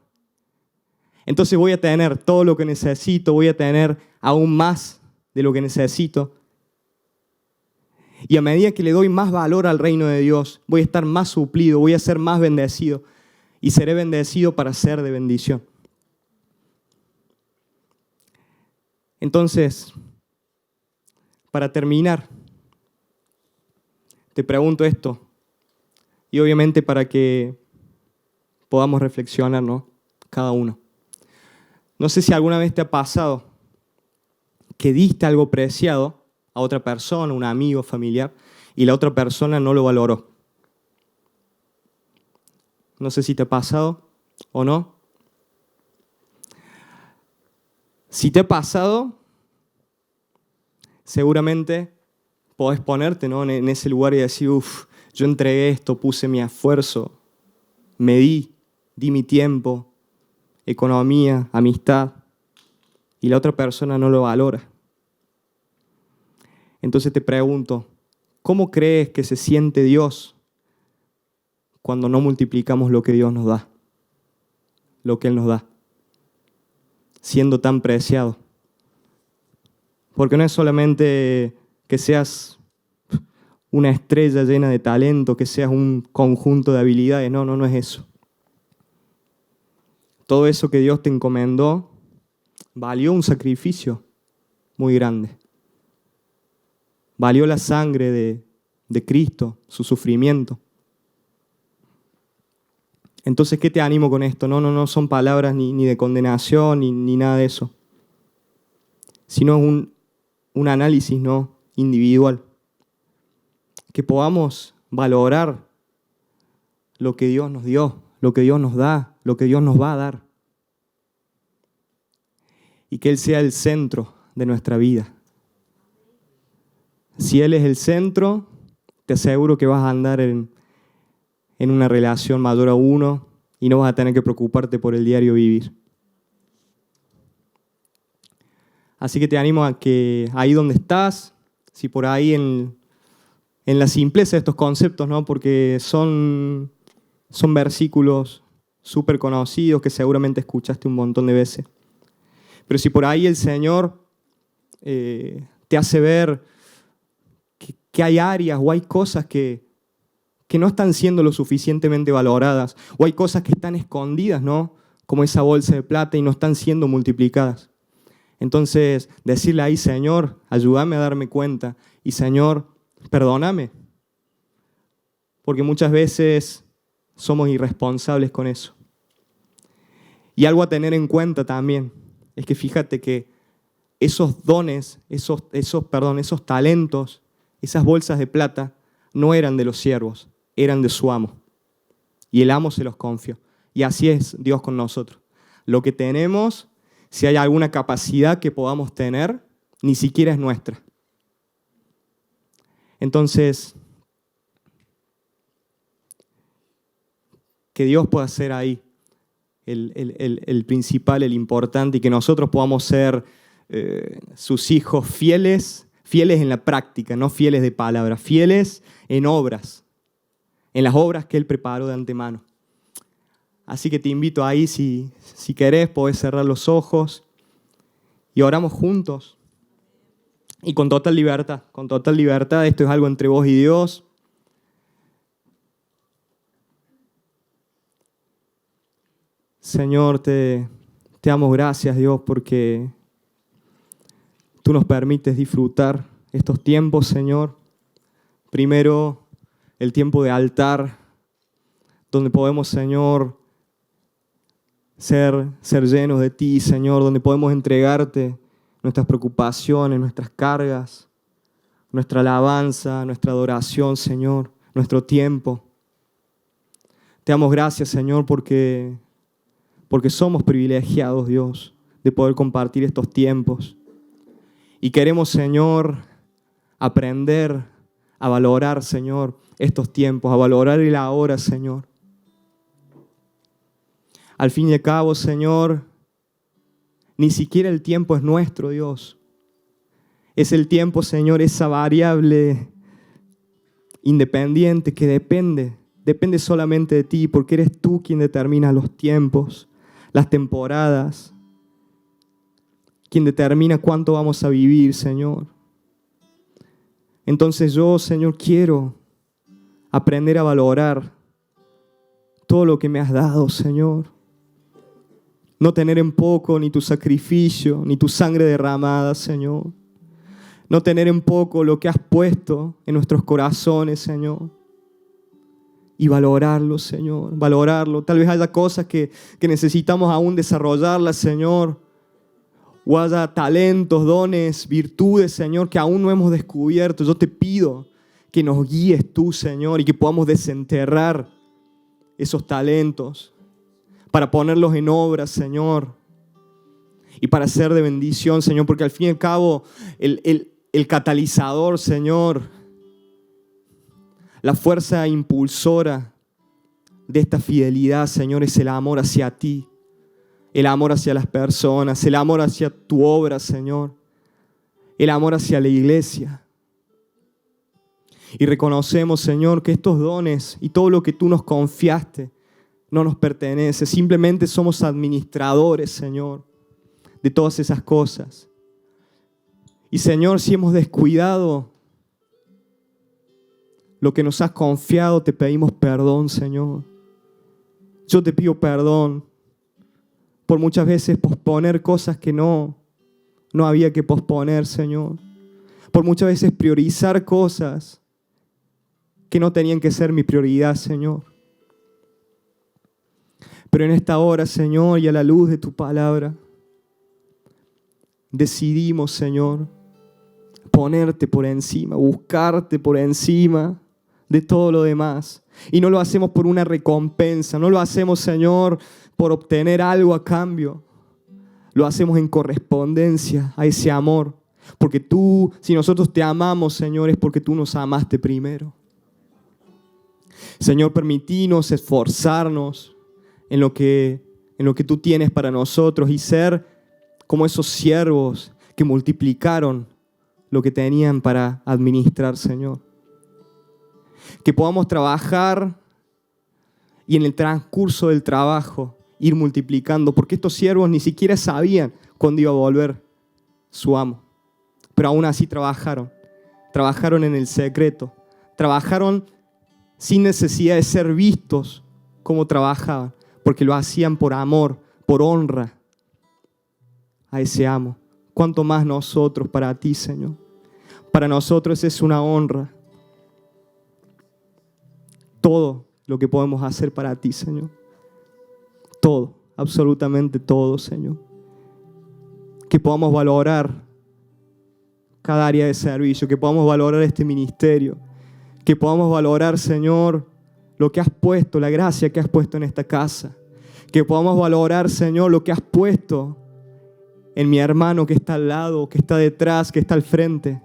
Entonces voy a tener todo lo que necesito, voy a tener aún más de lo que necesito. Y a medida que le doy más valor al reino de Dios, voy a estar más suplido, voy a ser más bendecido y seré bendecido para ser de bendición. Entonces, para terminar, te pregunto esto, y obviamente para que podamos reflexionar, ¿no? Cada uno. No sé si alguna vez te ha pasado que diste algo preciado a otra persona, un amigo, familiar, y la otra persona no lo valoró. No sé si te ha pasado o no. Si te ha pasado, seguramente podés ponerte, ¿no?, en ese lugar y decir, yo entregué esto, puse mi esfuerzo, me di mi tiempo, economía, amistad, y la otra persona no lo valora. Entonces te pregunto, ¿cómo crees que se siente Dios cuando no multiplicamos lo que Dios nos da? Lo que Él nos da, siendo tan preciado. Porque no es solamente que seas una estrella llena de talento, que seas un conjunto de habilidades. No es eso. Todo eso que Dios te encomendó valió un sacrificio muy grande. Valió la sangre de Cristo, su sufrimiento. Entonces, ¿qué te animo con esto? No son palabras ni de condenación ni nada de eso, sino un análisis, ¿no?, individual. Que podamos valorar lo que Dios nos dio, lo que Dios nos da, lo que Dios nos va a dar. Y que Él sea el centro de nuestra vida. Si Él es el centro, te aseguro que vas a andar en una relación mayor a uno y no vas a tener que preocuparte por el diario vivir. Así que te animo a que ahí donde estás, si por ahí en la simpleza de estos conceptos, ¿no?, porque son versículos súper conocidos que seguramente escuchaste un montón de veces. Pero si por ahí el Señor te hace ver que hay áreas o hay cosas que no están siendo lo suficientemente valoradas, o hay cosas que están escondidas, ¿no?, como esa bolsa de plata y no están siendo multiplicadas. Entonces, decirle ahí, Señor, ayúdame a darme cuenta, y Señor, perdóname, porque muchas veces somos irresponsables con eso. Y algo a tener en cuenta también es que fíjate que esos dones, esos talentos, esas bolsas de plata, no eran de los siervos, eran de su amo. Y el amo se los confió. Y así es Dios con nosotros. Lo que tenemos, si hay alguna capacidad que podamos tener, ni siquiera es nuestra. Entonces, que Dios pueda ser ahí el principal, el importante, y que nosotros podamos ser sus hijos fieles en la práctica, no fieles de palabra, fieles en obras, en las obras que Él preparó de antemano. Así que te invito ahí, si querés, podés cerrar los ojos y oramos juntos. Y con total libertad, esto es algo entre vos y Dios. Señor, te damos gracias, Dios, porque tú nos permites disfrutar estos tiempos, Señor. Primero, el tiempo de altar, donde podemos, Señor, ser llenos de ti, Señor, donde podemos entregarte nuestras preocupaciones, nuestras cargas, nuestra alabanza, nuestra adoración, Señor, nuestro tiempo. Te damos gracias, Señor, porque somos privilegiados, Dios, de poder compartir estos tiempos. Y queremos, Señor, aprender a valorar, Señor, estos tiempos, a valorar el ahora, Señor. Al fin y al cabo, Señor, ni siquiera el tiempo es nuestro, Dios. Es el tiempo, Señor, esa variable independiente, que depende solamente de ti, porque eres tú quien determina los tiempos, las temporadas, quien determina cuánto vamos a vivir, Señor. Entonces yo, Señor, quiero aprender a valorar todo lo que me has dado, Señor. No tener en poco ni tu sacrificio, ni tu sangre derramada, Señor. No tener en poco lo que has puesto en nuestros corazones, Señor. Y valorarlo, Señor, valorarlo. Tal vez haya cosas que necesitamos aún desarrollarlas, Señor. O haya talentos, dones, virtudes, Señor, que aún no hemos descubierto. Yo te pido que nos guíes tú, Señor, y que podamos desenterrar esos talentos para ponerlos en obra, Señor, y para ser de bendición, Señor, porque al fin y al cabo el catalizador, Señor, la fuerza impulsora de esta fidelidad, Señor, es el amor hacia ti, el amor hacia las personas, el amor hacia tu obra, Señor, el amor hacia la iglesia. Y reconocemos, Señor, que estos dones y todo lo que tú nos confiaste no nos pertenece. Simplemente somos administradores, Señor, de todas esas cosas. Y, Señor, si hemos descuidado lo que nos has confiado, te pedimos perdón, Señor. Yo te pido perdón por muchas veces posponer cosas que no había que posponer, Señor. Por muchas veces priorizar cosas que no tenían que ser mi prioridad, Señor. Pero en esta hora, Señor, y a la luz de tu palabra, decidimos, Señor, ponerte por encima, buscarte por encima de todo lo demás. Y no lo hacemos por una recompensa, no lo hacemos, Señor, por obtener algo a cambio. Lo hacemos en correspondencia a ese amor. Porque tú, si nosotros te amamos, Señor, es porque tú nos amaste primero. Señor, permitínos esforzarnos en lo que tú tienes para nosotros y ser como esos siervos que multiplicaron lo que tenían para administrar, Señor. Que podamos trabajar y en el transcurso del trabajo ir multiplicando, porque estos siervos ni siquiera sabían cuándo iba a volver su amo. Pero aún así trabajaron en el secreto, trabajaron sin necesidad de ser vistos como trabajaban, porque lo hacían por amor, por honra a ese amo. ¿Cuánto más nosotros para ti, Señor? Para nosotros es una honra todo lo que podemos hacer para ti, Señor. Todo, absolutamente todo, Señor. Que podamos valorar cada área de servicio, que podamos valorar este ministerio, que podamos valorar, Señor, lo que has puesto, la gracia que has puesto en esta casa, que podamos valorar, Señor, lo que has puesto en mi hermano que está al lado, que está detrás, que está al frente,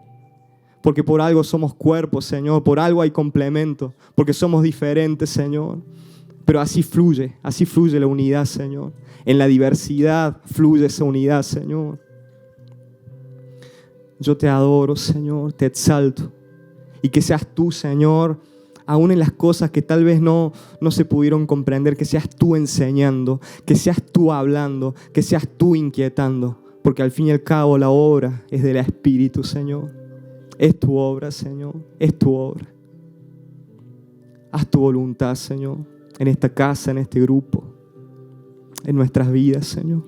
porque por algo somos cuerpo, Señor, por algo hay complemento, porque somos diferentes, Señor, pero así fluye la unidad, Señor, en la diversidad fluye esa unidad, Señor. Yo te adoro, Señor, te exalto. Y que seas tú, Señor, aún en las cosas que tal vez no se pudieron comprender, que seas tú enseñando, que seas tú hablando, que seas tú inquietando. Porque al fin y al cabo la obra es del Espíritu, Señor. Es tu obra, Señor, es tu obra. Haz tu voluntad, Señor, en esta casa, en este grupo, en nuestras vidas, Señor.